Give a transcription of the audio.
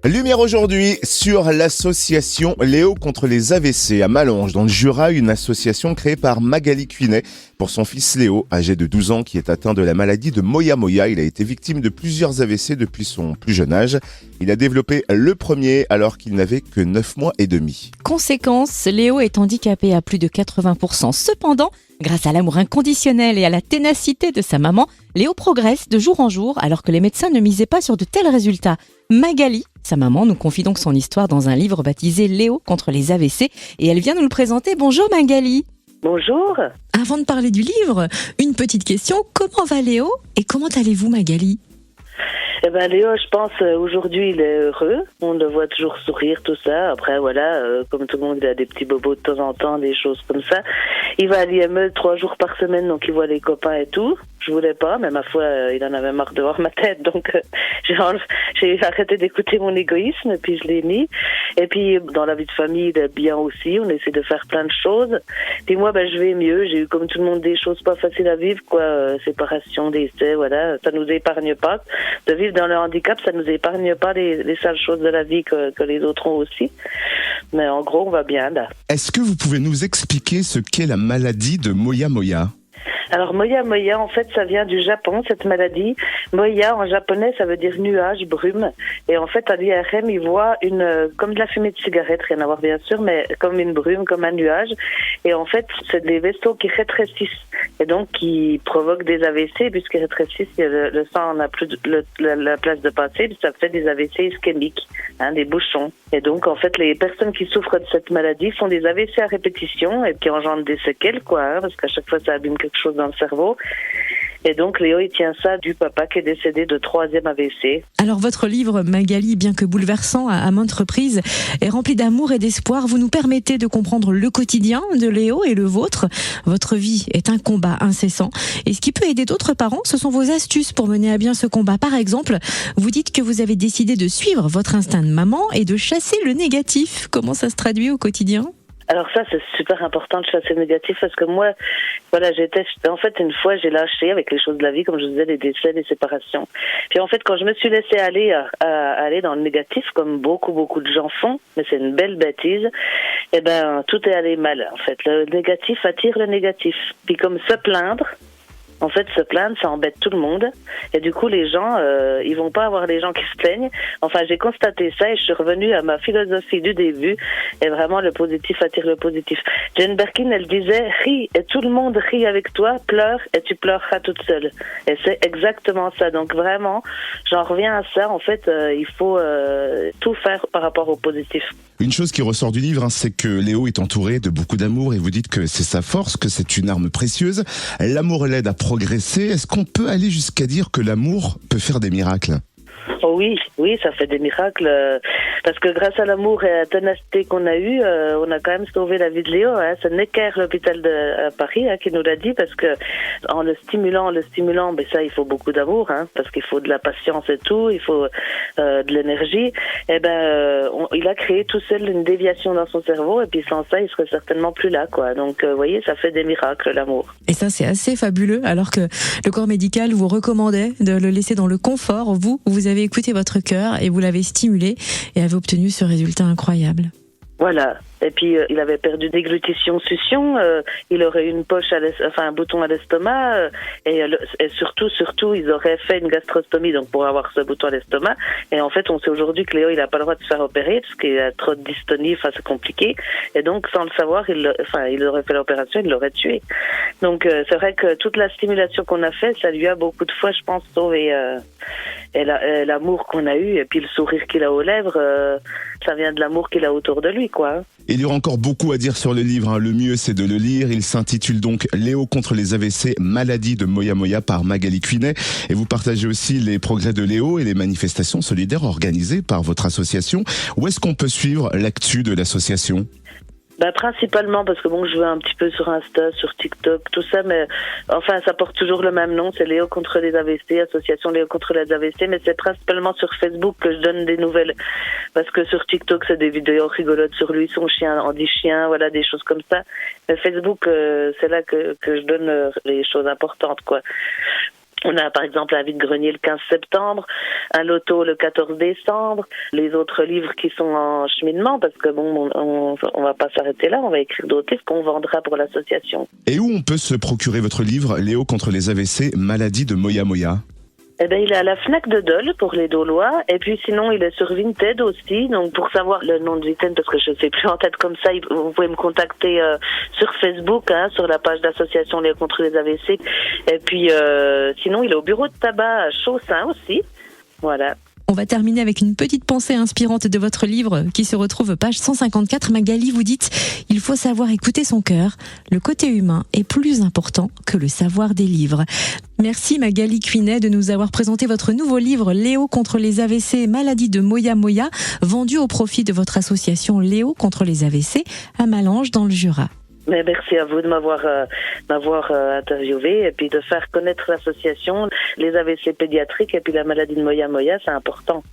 Lumière aujourd'hui sur l'association Léo contre les AVC à Malange, dans le Jura, une association créée par Magali Cuinet pour son fils Léo, âgé de 12 ans, qui est atteint de la maladie de Moya-Moya. Il a été victime de plusieurs AVC depuis son plus jeune âge. Il a développé le premier alors qu'il n'avait que 9 mois et demi. Conséquence, Léo est handicapé à plus de 80%. Cependant, grâce à l'amour inconditionnel et à la ténacité de sa maman, Léo progresse de jour en jour alors que les médecins ne misaient pas sur de tels résultats. Magali, sa maman, nous confie donc son histoire dans un livre baptisé Léo contre les AVC et elle vient nous le présenter. Bonjour Magali. Bonjour. Avant de parler du livre, une petite question. Comment va Léo et comment allez-vous Magali ? Eh ben Léo, je pense aujourd'hui il est heureux. On le voit toujours sourire, tout ça. Après voilà, comme tout le monde, il a des petits bobos de temps en temps, des choses comme ça. Il va à l'IME 3 jours par semaine, donc il voit les copains et tout. Je voulais pas, mais ma foi, il en avait marre de voir ma tête, donc j'ai arrêté d'écouter mon égoïsme et puis je l'ai mis. Et puis dans la vie de famille, il est bien aussi. On essaie de faire plein de choses. Puis moi, je vais mieux. J'ai eu comme tout le monde des choses pas faciles à vivre, quoi. Séparation, décès, voilà. Ça nous épargne pas de vivre dans le handicap. Ça nous épargne pas les sales choses de la vie que les autres ont aussi. Mais en gros, on va bien là. Est-ce que vous pouvez nous expliquer ce qu'est la maladie de Moya-Moya ? Alors Moya-Moya, en fait, ça vient du Japon, cette maladie. Moya, en japonais, ça veut dire nuage, brume. Et en fait, à l'IRM, ils voient comme de la fumée de cigarette, rien à voir bien sûr, mais comme une brume, comme un nuage. Et en fait, c'est des vaisseaux qui rétrécissent et donc qui provoquent des AVC, puisqu'ils rétrécissent, le sang n'a plus la place de passer, puis ça fait des AVC ischémiques, des bouchons. Et donc, en fait, les personnes qui souffrent de cette maladie font des AVC à répétition et qui engendrent des séquelles, parce qu'à chaque fois, ça abîme quelque chose dans le cerveau. Et donc Léo, il tient ça du papa qui est décédé de 3e AVC. Alors votre livre, Magali, bien que bouleversant à maintes reprises, est rempli d'amour et d'espoir. Vous nous permettez de comprendre le quotidien de Léo et le vôtre. Votre vie est un combat incessant. Et ce qui peut aider d'autres parents, ce sont vos astuces pour mener à bien ce combat. Par exemple, vous dites que vous avez décidé de suivre votre instinct de maman et de chasser le négatif. Comment ça se traduit au quotidien ? Alors ça, c'est super important de chasser le négatif parce que moi, voilà, en fait, une fois, j'ai lâché avec les choses de la vie, comme je vous disais, les décès, les séparations. Puis en fait, quand je me suis laissée aller aller dans le négatif, comme beaucoup de gens font, mais c'est une belle bêtise, tout est allé mal, en fait. Le négatif attire le négatif. Puis comme se plaindre, en fait, se plaindre, ça embête tout le monde. Et du coup, les gens, ils vont pas avoir des gens qui se plaignent. Enfin, j'ai constaté ça et je suis revenue à ma philosophie du début. Et vraiment, le positif attire le positif. Jane Birkin, elle disait, ris et tout le monde rit avec toi, pleure et tu pleureras toute seule. Et c'est exactement ça. Donc vraiment, j'en reviens à ça. En fait, il faut tout faire par rapport au positif. Une chose qui ressort du livre, c'est que Léo est entouré de beaucoup d'amour et vous dites que c'est sa force, que c'est une arme précieuse. L'amour l'aide à progresser. Est-ce qu'on peut aller jusqu'à dire que l'amour peut faire des miracles ? Oh oui, ça fait des miracles. Parce que grâce à l'amour et à la ténacité qu'on a eu, on a quand même sauvé la vie de Léo. C'est Necker, l'hôpital de Paris, qui nous l'a dit, parce que en le stimulant, ça, il faut beaucoup d'amour, parce qu'il faut de la patience et tout, il faut de l'énergie. Il a créé tout seul une déviation dans son cerveau, et puis sans ça, il serait certainement plus là, quoi. Donc, vous voyez, ça fait des miracles, l'amour. Et ça, c'est assez fabuleux, alors que le corps médical vous recommandait de le laisser dans le confort. Vous avez écouté votre cœur et vous l'avez stimulé et avez obtenu ce résultat incroyable. Voilà. Et puis il avait perdu déglutition-succion, il aurait eu une poche un bouton à l'estomac et surtout ils auraient fait une gastrostomie donc pour avoir ce bouton à l'estomac. Et en fait on sait aujourd'hui que Léo il a pas le droit de se faire opérer parce qu'il a trop de dystonie, c'est compliqué. Et donc sans le savoir il aurait fait l'opération, il l'aurait tué. Donc c'est vrai que toute la stimulation qu'on a fait, ça lui a beaucoup de fois je pense sauvé l'amour qu'on a eu et puis le sourire qu'il a aux lèvres, ça vient de l'amour qu'il a autour de lui quoi. Il y aura encore beaucoup à dire sur le livre. Le mieux, c'est de le lire. Il s'intitule donc Léo contre les AVC, maladie de Moya-Moya par Magali Cuinet. Et vous partagez aussi les progrès de Léo et les manifestations solidaires organisées par votre association. Où est-ce qu'on peut suivre l'actu de l'association ? Principalement parce que je vais un petit peu sur Insta, sur TikTok, tout ça, mais enfin ça porte toujours le même nom, c'est Léo contre les AVC, association Léo contre les AVC, mais c'est principalement sur Facebook que je donne des nouvelles, parce que sur TikTok c'est des vidéos rigolotes sur lui, son chien, Andy Chien, voilà des choses comme ça. Mais Facebook c'est là que je donne les choses importantes quoi. On a par exemple un vide-grenier le 15 septembre, un loto le 14 décembre, les autres livres qui sont en cheminement, parce que bon, on va pas s'arrêter là, on va écrire d'autres livres qu'on vendra pour l'association. Et où on peut se procurer votre livre, Léo contre les AVC, maladie de Moya Moya? Eh ben, il est à la Fnac de Dole pour les Dolois, et puis sinon il est sur Vinted aussi. Donc pour savoir le nom de Vinted, parce que je sais plus en tête comme ça, vous pouvez me contacter sur Facebook, sur la page d'association Léo contre les AVC. Et puis sinon il est au bureau de tabac à Chaussin aussi. Voilà. On va terminer avec une petite pensée inspirante de votre livre qui se retrouve page 154. Magali, vous dites « Il faut savoir écouter son cœur. Le côté humain est plus important que le savoir des livres ». Merci Magali Cuinet de nous avoir présenté votre nouveau livre Léo contre les AVC, maladie de Moya Moya, vendu au profit de votre association Léo contre les AVC à Malanges dans le Jura. Mais merci à vous de m'avoir interviewé et puis de faire connaître l'association, les AVC pédiatriques et puis la maladie de Moya Moya, c'est important.